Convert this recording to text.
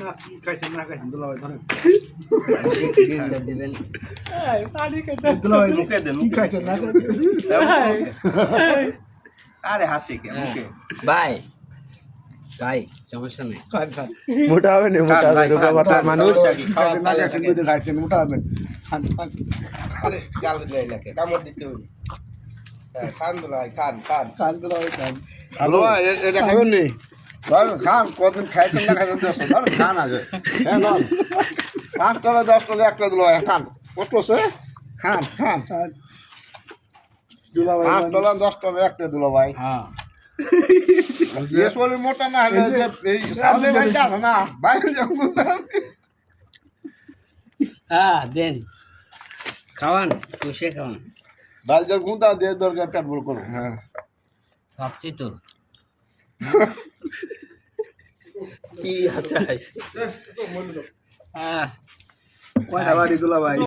না খাইছেন না খাইছেন দুলাভাই ধরেন দিবেন দুলাভাই মুখে দেন কি খাইছেন না আরে হাসি কে মুখে ভাই ভাই সমস্যা নেই খান খান মোটা হবে না মোটা হবে রোগা বাটা মানুষ খাইছেন না খাইছেন বুঝে খাইছেন মোটা হবেন খান খান আরে গাল দিলে লাগে কামড় দিতে হবে হ্যাঁ খান দুলাই খান খান খান দুলাভাই খান হ্যালো এটা খাবেন নি খান কতদিন খাইছেন না খাইছেন দেশ ধর খান আগে হ্যাঁ নন 5 টাকা 10 টাকা একটা দিল খান কষ্ট আছে খান খান খান দুলাভাই 5 টাকা 10 টাকা একটা দিল ভাই হ্যাঁ যে শরীর মোটা না হলে যে এই সামনে ভাই জানো না বাইরে যাবো হ্যাঁ দেন খাওয়ান কুশে খাওয়ান ডালজার গুঁতা দিয়ে দরকার পেট ভুল করো হ্যাঁ খাচ্ছি তো কি আছে হ্যাঁ কয়টা বাড়ি দুলাভাই